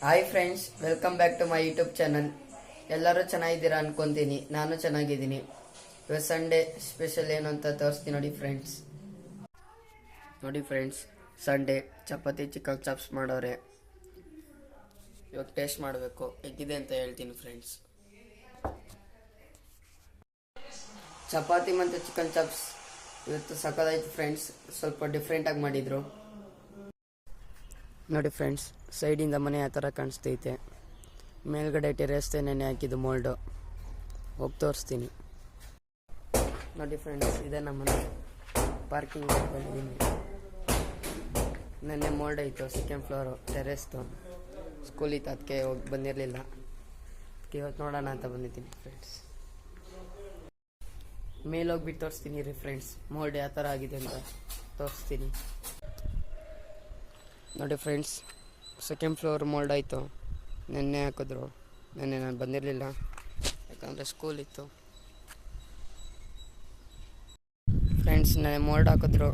Hi friends, welcome back to my YouTube channel. ಎಲ್ಲರೂ ಚೆನ್ನಾಗಿದ್ದೀರಾ ಅನ್ಕೊಂತೀನಿ. ನಾನು ಚೆನ್ನಾಗಿದ್ದೀನಿ. ಇವತ್ತು ಸಂಡೇ ಸ್ಪೆಷಲ್ ಏನು ಅಂತ ತೋರಿಸ್ತೀನಿ ನೋಡಿ friends. Sunday chapati chicken chops ಮಾಡೋರೆ. ಇವಾಗ ಟೇಸ್ಟ್ ಮಾಡಬೇಕು, ಹೇಗಿದೆ ಅಂತ ಹೇಳ್ತೀನಿ ಫ್ರೆಂಡ್ಸ್. ಚಪಾತಿ ಮತ್ತು ಚಿಕನ್ ಚಾಪ್ಸ್ ಇವತ್ತು ಸಕ್ಕತ್ತಾಯ್ತು ಫ್ರೆಂಡ್ಸ್. ಸ್ವಲ್ಪ ಡಿಫ್ರೆಂಟಾಗಿ ಮಾಡಿದರು ನೋಡಿ ಫ್ರೆಂಡ್ಸ್. ಸೈಡಿಂದ ಮನೆ ಆ ಥರ ಕಾಣಿಸ್ತೈತೆ. ಮೇಲ್ಗಡೆ ಟೆರೇಸ್ತೆ ನೆನೆ ಹಾಕಿದ್ದು ಮೋಲ್ಡು. ಹೋಗಿ ತೋರಿಸ್ತೀನಿ ನೋಡಿ ಫ್ರೆಂಡ್ಸ್. ಇದೆ ನಮ್ಮ ಮನೆ. ಪಾರ್ಕಿಂಗ್ ಬಂದಿದ್ದೀನಿ. ನೆನ್ನೆ ಮೋಲ್ಡ್ ಆಯಿತು, ಸೆಕೆಂಡ್ ಫ್ಲೋರು ಟೆರೇಸ್ದು. ಸ್ಕೂಲ್ ಇತ್ತು, ಅದಕ್ಕೆ ಹೋಗಿ ಬಂದಿರಲಿಲ್ಲ. ಅದಕ್ಕೆ ಇವತ್ತು ನೋಡೋಣ ಅಂತ ಬಂದಿದ್ದೀನಿ ಫ್ರೆಂಡ್ಸ್. ಮೇಲೆ ಹೋಗ್ಬಿಟ್ಟು ತೋರಿಸ್ತೀನಿ ರೀ ಫ್ರೆಂಡ್ಸ್. ಮೋಲ್ಡ್ ಯಾವ ಥರ ಆಗಿದೆ ಅಂತ ತೋರಿಸ್ತೀನಿ ನೋಡಿ ಫ್ರೆಂಡ್ಸ್. ಸೆಕೆಂಡ್ ಫ್ಲೋರ್ ಮೋಲ್ಡ್ ಆಯಿತು. ನೆನ್ನೆ ಹಾಕಿದ್ರು. ನೆನ್ನೆ ನಾನು ಬಂದಿರಲಿಲ್ಲ, ಯಾಕಂದರೆ ಸ್ಕೂಲ್ ಇತ್ತು ಫ್ರೆಂಡ್ಸ್. ನೆನ್ನೆ ಮೋಲ್ಡ್ ಹಾಕಿದ್ರು,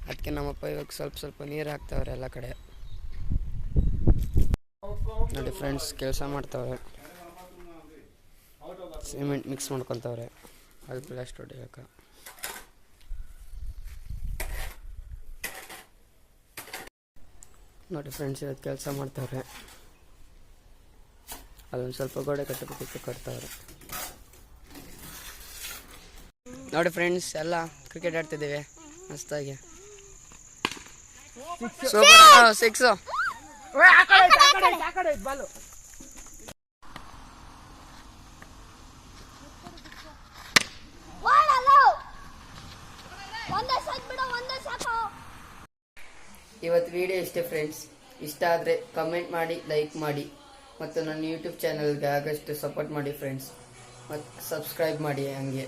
ಅದಕ್ಕೆ ನಮ್ಮಪ್ಪ ಇವಾಗ ಸ್ವಲ್ಪ ನೀರು ಹಾಕ್ತವ್ರೆ ಎಲ್ಲ ಕಡೆ ನೋಡಿ ಫ್ರೆಂಡ್ಸ್. ಕೆಲಸ ಮಾಡ್ತವ್ರೆ, ಸಿಮೆಂಟ್ ಮಿಕ್ಸ್ ಮಾಡ್ಕೊತವ್ರೆ ಅಲ್ಲಿ ಪ್ಲಾಸ್ಟ್ ಹೊಡಿಯೋಕೆ. ನೋಡಿ ಫ್ರೆಂಡ್ಸ್, ಇವತ್ತು ಕೆಲಸ ಮಾಡ್ತವ್ರೆ. ಅಲ್ಲೊಂದು ಸ್ವಲ್ಪ ಗೋಡೆ ಕಟ್ಟಬೇಕಿತ್ತು, ಕಟ್ತವ್ರೆ ನೋಡಿ ಫ್ರೆಂಡ್ಸ್. ಎಲ್ಲ ಕ್ರಿಕೆಟ್ ಆಡ್ತಿದ್ದೀವಿ ಮಸ್ತಾಗಿ. Super six. ಇವತ್ತು ವಿಡಿಯೋ ಇಷ್ಟೇ ಫ್ರೆಂಡ್ಸ್. ಇಷ್ಟ ಆದರೆ ಕಮೆಂಟ್ ಮಾಡಿ, ಲೈಕ್ ಮಾಡಿ, ಮತ್ತು ನನ್ನ ಯೂಟ್ಯೂಬ್ ಚಾನಲ್ಗೆ ಆಗಷ್ಟು ಸಪೋರ್ಟ್ ಮಾಡಿ ಫ್ರೆಂಡ್ಸ್. ಮತ್ತು ಸಬ್ಸ್ಕ್ರೈಬ್ ಮಾಡಿ. ಹಂಗೆ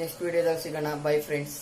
ನೆಕ್ಸ್ಟ್ ವಿಡಿಯೋದಾಗ ಸಿಗೋಣ. By friends.